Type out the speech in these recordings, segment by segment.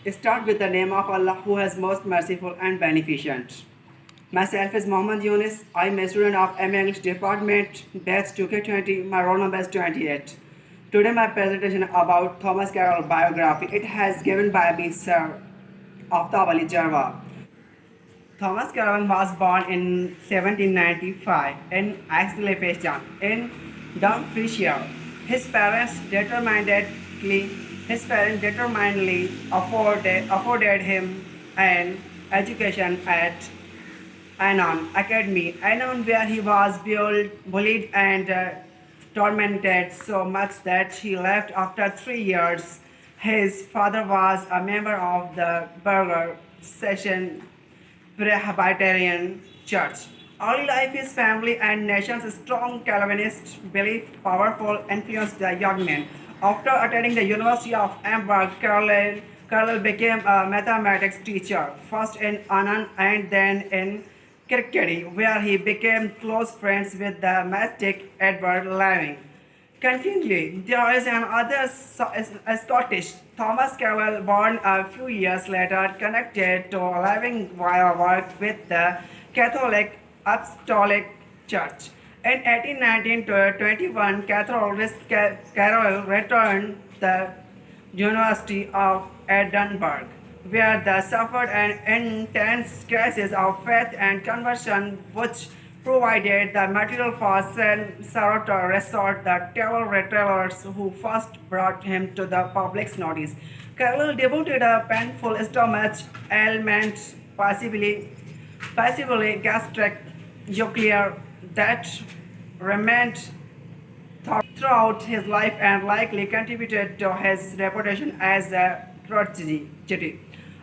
Start with the name of Allah who is most merciful and beneficent. Myself is Mohammed Younis. I am a student of MA English Department, batch 2K20. My roll number is 28. Today my presentation about Thomas Carroll biography. It has given by me Sir Aftab Jarwar. Thomas Carroll was born in 1795 in Aix-les-Bains in Dumfriesshire. His parents determinedly afforded him an education at Anon Academy, Anon, where he was bullied and tormented so much that he left after 3 years. His father was a member of the Burger Session Presbyterian Church. Early life, his family and nation's strong Calvinist belief powerful influenced the young man. After attending the University of Hamburg, Carroll became a mathematics teacher, first in Annan and then in Kirkcaldy, where he became close friends with the mystic Edward Living. Confusingly, there is another Scottish, Thomas Carroll, born a few years later, connected to Living via work with the Catholic Apostolic Church. In 1819 to 21, Carroll returned to the University of Edinburgh, where they suffered an intense crisis of faith and conversion, which provided the material for Saratoga Resort, the table retailers who first brought him to the public's notice. Carroll devoted a painful stomach ailment, possibly gastric nuclear, that remained throughout his life and likely contributed to his reputation as a prodigy.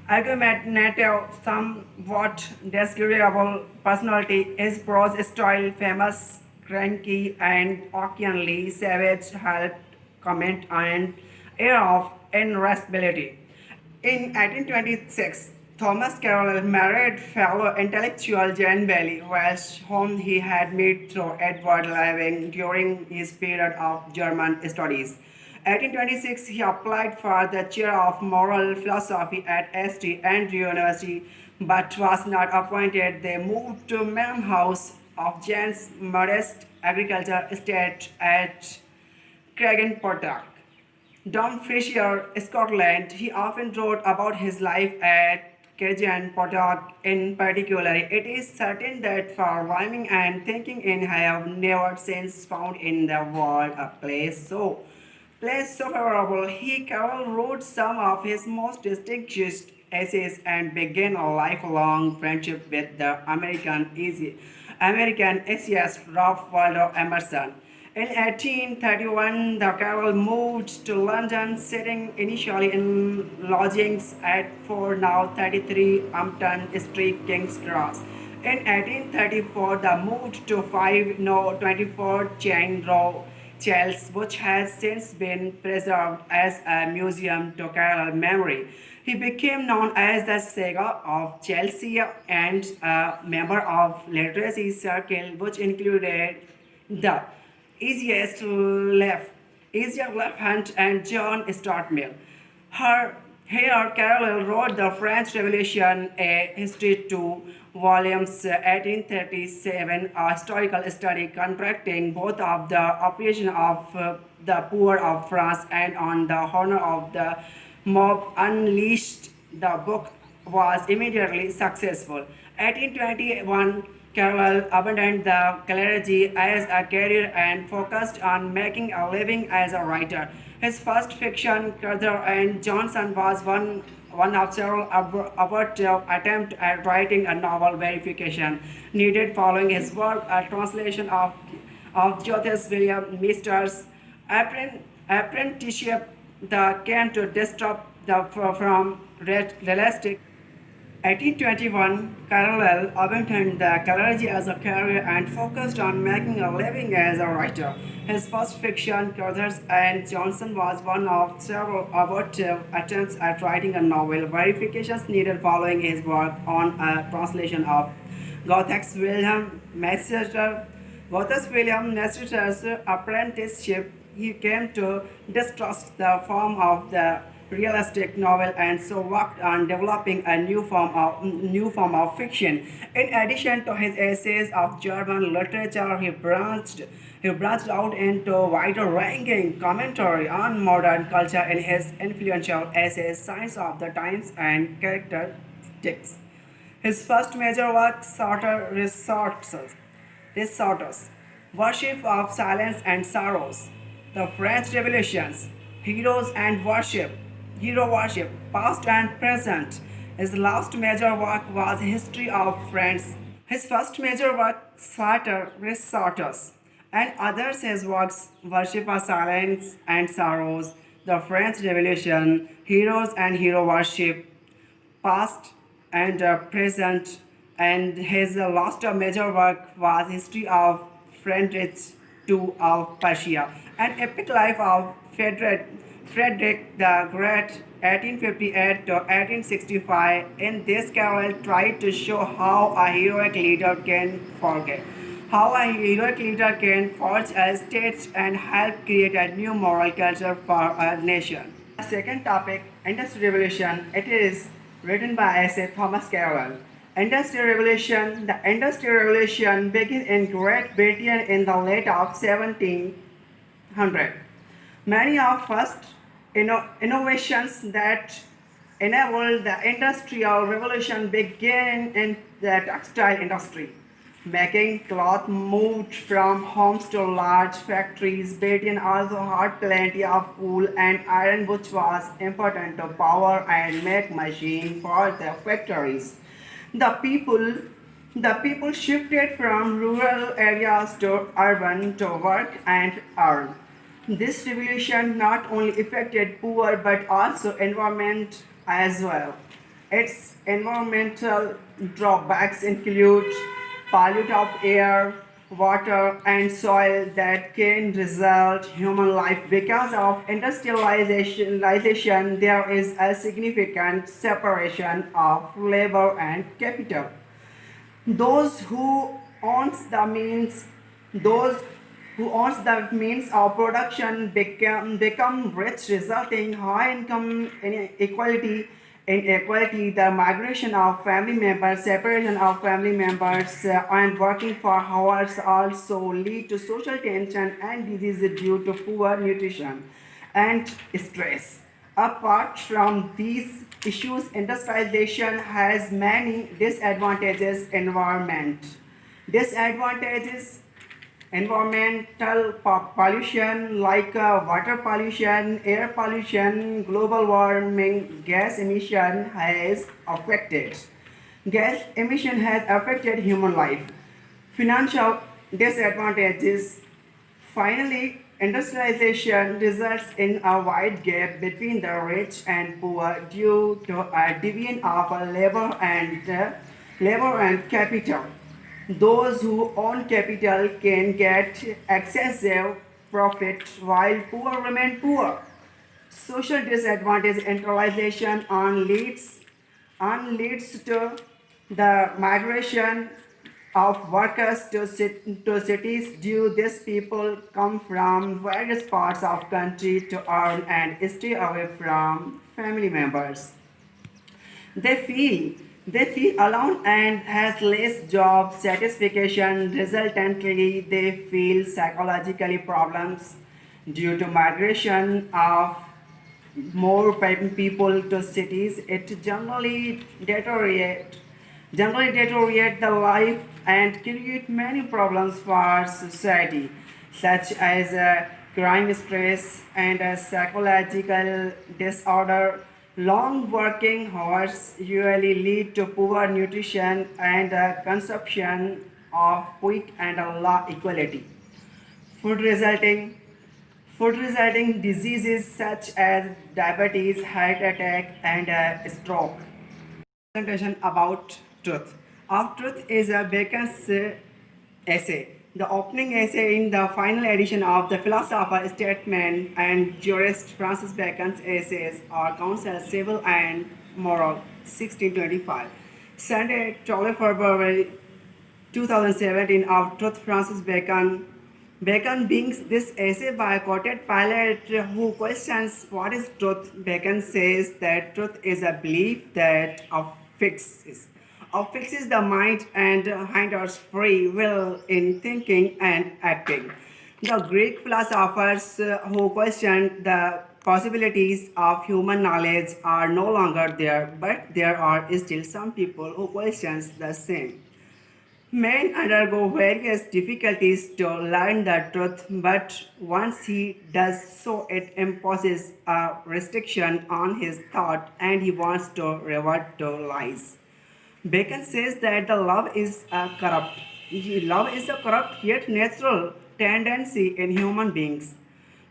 Argumentative, somewhat disagreeable personality, his prose style, famous, cranky, and occasionally savage, helped comment an air of irascibility. In 1826, Thomas Carroll married fellow intellectual Jane Bailey, Welsh, whom he had met through Edward Living during his period of German studies. 1826, he applied for the chair of moral philosophy at St. Andrew University, but was not appointed. They moved to Manor House of Jane's modest agricultural estate at Craigenportock, Dumfriesshire, Scotland. He often wrote about his life at Craigenportock in particular. It is certain that for rhyming and thinking in have never since found in the world a place so favorable. Carroll wrote some of his most distinguished essays and began a lifelong friendship with the American essayist Ralph Waldo Emerson. In 1831, the Carroll moved to London, sitting initially in lodgings at 4 now 33 Hampton Street, King's Cross. In 1834, they moved to 5 no 24 Chain Row, Chelsea, which has since been preserved as a museum to Carroll memory. He became known as the Saga of Chelsea and a member of literary circle, which included the Easier Left Hunt and John Stuart Mill. Here, Carroll wrote The French Revolution, a history, 2 volumes, 1837, a historical study contracting both of the oppression of the poor of France and on the honor of the mob unleashed. The book was immediately successful. 1821, Carroll abandoned the clergy as a career and focused on making a living as a writer. His first fiction, Carter and Johnson, was one of several abortive attempts at writing a novel. Verification needed following his work, a translation of Joseph William Mister's apprenticeship that came to disrupt from realistic. 1821, Carroll abandoned the clergy as a career and focused on making a living as a writer. His first fiction, Carter and Johnson, was one of several abortive attempts at writing a novel. Verifications needed following his work on a translation of Gothe's William Master's apprenticeship. He came to distrust the form of the realistic novel, and so worked on developing a new form of fiction. In addition to his essays of German literature, he branched out into wider-ranging commentary on modern culture in his influential essays Signs of the Times and Characteristics. His first major work, Resorts, Worship of Silence and Sorrows, The French Revolutions, Hero Worship, Past and Present. His last major work was History of France. His first major work, Resorts, and others his works, Worship of Silence and Sorrows, The French Revolution, Heroes and Hero Worship, Past and Present, and his last major work was History of Frederick II of Persia, an epic life of Frederick the Great, 1858 to 1865. In this Carol tried to show how a heroic leader can forge a state and help create a new moral culture for a nation. Second topic, Industrial Revolution. It is written by S.A. Thomas Carroll. The Industrial Revolution began in Great Britain in the late of 1700. Many of first innovations that enabled the Industrial Revolution began in the textile industry. Making cloth moved from homes to large factories. Britain also had plenty of wool and iron, which was important to power and make machines for the factories. The people shifted from rural areas to urban to work and earn. This revolution not only affected poor but also environment as well. Its environmental drawbacks include pollute of air, water, and soil that can result human life. Because of industrialization, there is a significant separation of labor and capital. Those who owns the means, those who owns the means of production become rich, resulting high income inequality, the migration of family members, separation of family members, and working for hours also lead to social tension and disease due to poor nutrition and stress. Apart from these issues, industrialization has many disadvantages. Disadvantages: environmental pollution like water pollution, air pollution, global warming, gas emission has affected human life. Financial disadvantages. Finally, industrialization results in a wide gap between the rich and poor due to a division of labor and capital. Those who own capital can get excessive profit while poor remain poor. Social disadvantage: internalization leads to the migration of workers to cities. Due these people come from various parts of country to earn and stay away from family members. They feel they feel alone and has less job satisfaction. Resultantly, they feel psychologically problems due to migration of more people to cities. It generally deteriorate the life and create many problems for society, such as crime, stress, and psychological disorder. Long working hours usually lead to poor nutrition and consumption of quick and low equality. Food resulting Food resulting diseases such as diabetes, heart attack, and stroke. Presentation about truth. Of Truth is a Bacon's essay. The opening essay in the final edition of the philosopher, statesman, and jurist Francis Bacon's essays are Counsel Civil and Moral, 1625. Sunday, 12 February 2017. Of Truth, Francis Bacon, Bacon begins this essay by a quoted pilot who questions what is truth. Bacon says that truth is a belief that affixes the mind and hinders free will in thinking and acting. The Greek philosophers who questioned the possibilities of human knowledge are no longer there, but there are still some people who questions the same. Men undergo various difficulties to learn the truth, but once he does so, it imposes a restriction on his thought and he wants to revert to lies. Bacon says that the love is a corrupt yet natural tendency in human beings.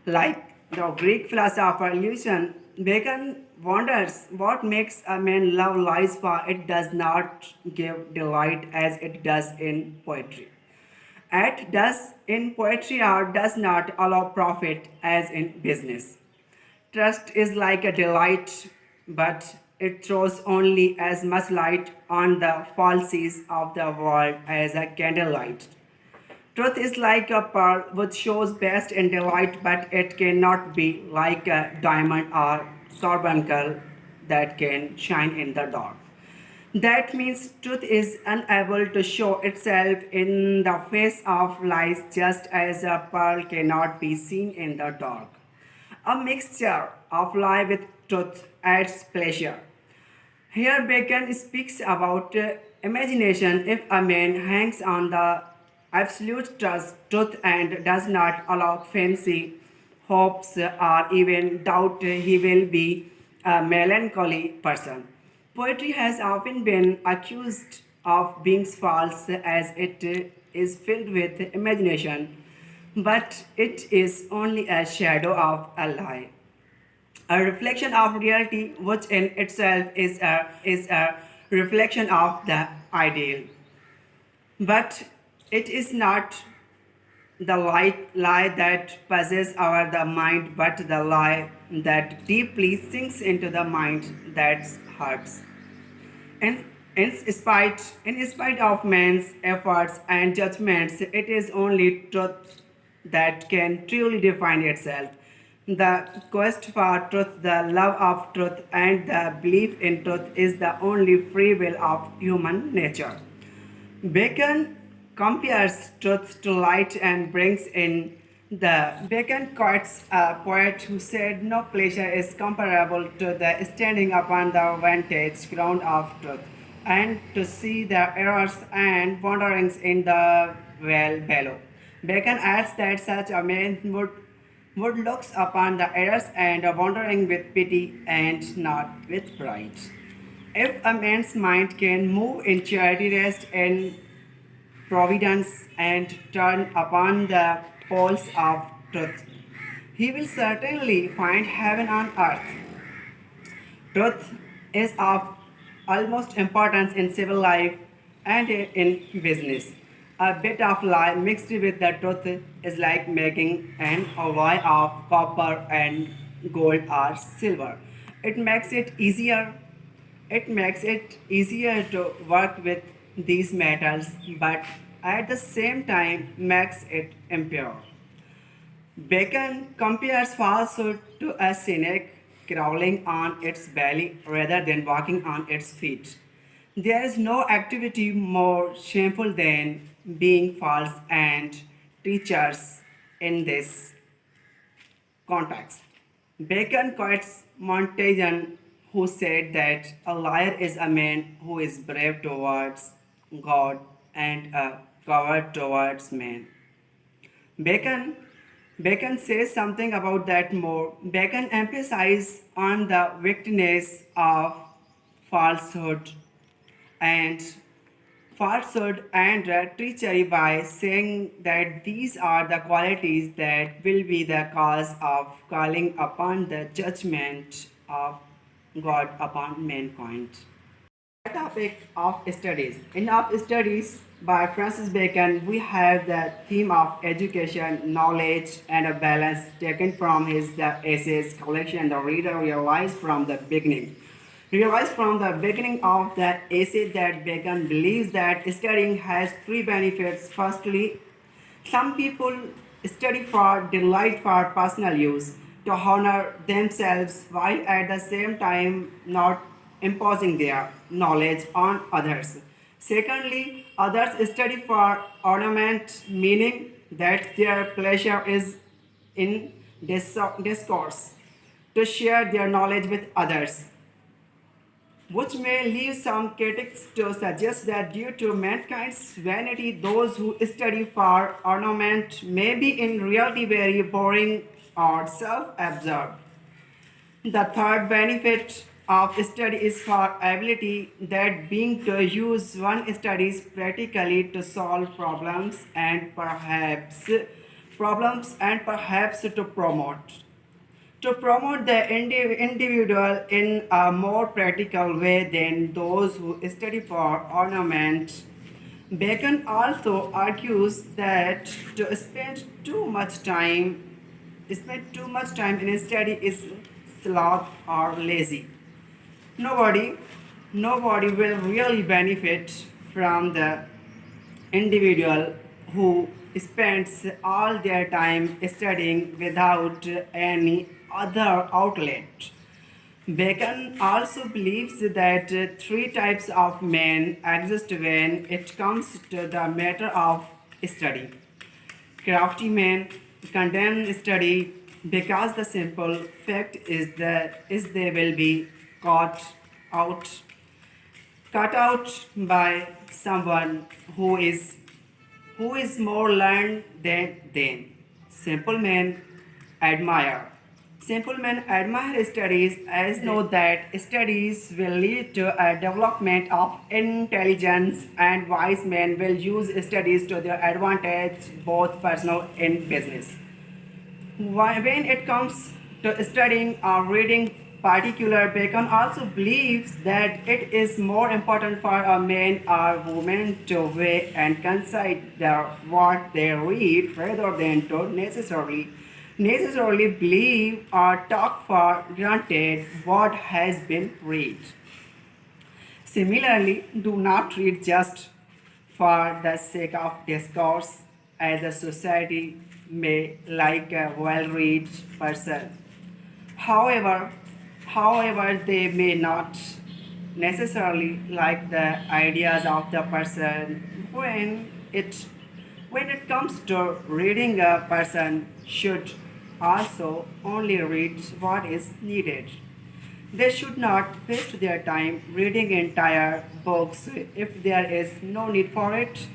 Like the Greek philosopher Lucian, Bacon wonders what makes a man love lies, for it does not give delight as it does in poetry. It does in poetry or does not allow profit as in business. Trust is like a delight, but it throws only as much light on the falsies of the world as a candlelight. Truth is like a pearl which shows best in delight, but it cannot be like a diamond or carbuncle that can shine in the dark. That means truth is unable to show itself in the face of lies, just as a pearl cannot be seen in the dark. A mixture of lie with truth adds pleasure. Here Bacon speaks about imagination. If a man hangs on the absolute truth and does not allow fancy hopes or even doubt, he will be a melancholy person. Poetry has often been accused of being false as it is filled with imagination, but it is only a shadow of a lie, a reflection of reality, which in itself is a reflection of the ideal. But it is not the lie that passes over the mind, but the lie that deeply sinks into the mind that hurts. And in spite of man's efforts and judgments, it is only truth that can truly define itself. The quest for truth, the love of truth, and the belief in truth is the only free will of human nature. Bacon compares truth to light and brings in the Bacon quotes a poet who said, "No pleasure is comparable to the standing upon the vantage ground of truth, and to see the errors and wanderings in the well below." Bacon adds that such a man would look upon the errors and wandering with pity and not with pride. If a man's mind can move in charity, rest in providence, and turn upon the poles of truth, he will certainly find heaven on earth. Truth is of utmost importance in civil life and in business. A bit of lie mixed with the truth is like making an alloy of copper and gold or silver. It makes it easier. It makes it easier to work with these metals, but at the same time makes it impure. Bacon compares falsehood to a snake crawling on its belly rather than walking on its feet. There is no activity more shameful than being false, and teachers in this context. Bacon quotes Montaigne, who said that a liar is a man who is brave towards God and a coward towards man. Bacon Bacon says something about that more. Bacon emphasizes on the wickedness of falsehood and treachery by saying that these are the qualities that will be the cause of calling upon the judgment of God upon mankind. Topic of studies. In of studies by Francis Bacon, we have the theme of education, knowledge, and a balance taken from his the essays collection. The reader realized from the beginning of the essay that Bacon believes that studying has three benefits. Firstly, some people study for delight for personal use, to honor themselves while at the same time not imposing their knowledge on others. Secondly, others study for ornament, meaning that their pleasure is in discourse, to share their knowledge with others, which may lead some critics to suggest that due to mankind's vanity, those who study for ornament may be in reality very boring or self-absorbed. The third benefit of study is for ability, that being to use one studies practically to solve problems and perhaps to promote the individual in a more practical way than those who study for ornament. Bacon also argues that to spend too much time in study is sloth or lazy. Nobody, nobody will really benefit from the individual who spends all their time studying without any other outlet. Bacon also believes that three types of men exist when it comes to the matter of study. Crafty men condemn study because the simple fact is they will be caught out cut out by someone who is more learned than them. Simple men admire. Simple men admire studies as know that studies will lead to a development of intelligence, and wise men will use studies to their advantage, both personal and business. When it comes to studying or reading particular, Bacon also believes that it is more important for a man or woman to weigh and consider what they read rather than to necessarily believe or take for granted what has been read. Similarly, do not read just for the sake of discourse, as a society may like a well-read person. However, however, they may not necessarily like the ideas of the person. When it comes to reading, a person should also only read what is needed. They should not waste their time reading entire books if there is no need for it.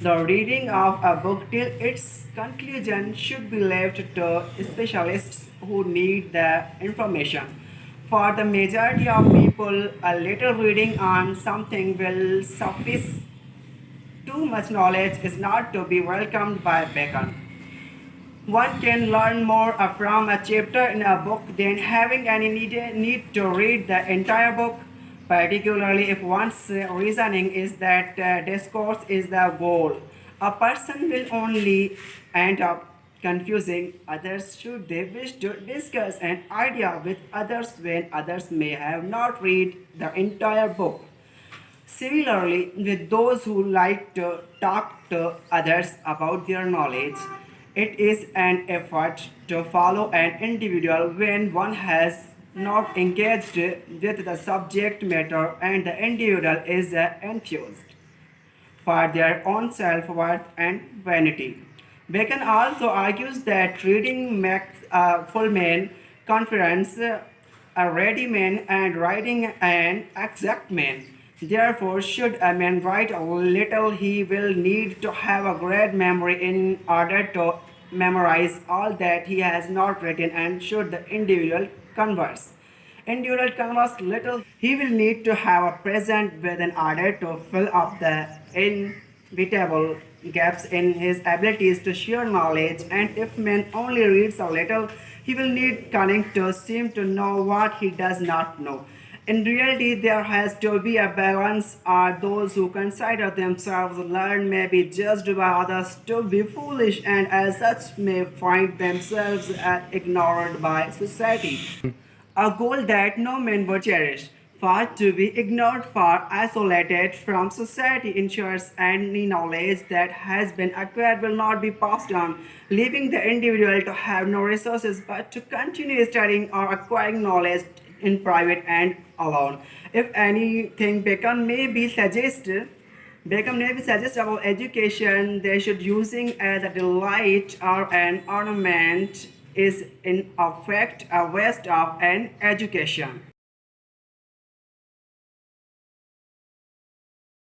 The reading of a book till its conclusion should be left to specialists who need the information. For the majority of people, a little reading on something will suffice. Too much knowledge is not to be welcomed by Bacon. One can learn more from a chapter in a book than having any need to read the entire book, particularly if one's reasoning is that discourse is the goal. A person will only end up confusing others should they wish to discuss an idea with others when others may have not read the entire book. Similarly, with those who like to talk to others about their knowledge, it is an effort to follow an individual when one has not engaged with the subject matter and the individual is enthused for their own self-worth and vanity. Bacon also argues that reading makes a full man, conference a ready man, and writing an exact man. Therefore, should a man write a little, he will need to have a great memory in order to memorize all that he has not written, and should the individual converse little, he will need to have a present with in order to fill up the inevitable gaps in his abilities to share knowledge. And if man only reads a little, he will need cunning to seem to know what he does not know. In reality, there has to be a balance. Are those who consider themselves learned may be judged by others to be foolish, and as such may find themselves ignored by society, a goal that no man would cherish. far to be ignored, far isolated from society, ensures any knowledge that has been acquired will not be passed on, leaving the individual to have no resources but to continue studying or acquiring knowledge in private and alone. If anything Beckham may be suggest about education, they should using as a delight or an ornament is in effect a waste of an education.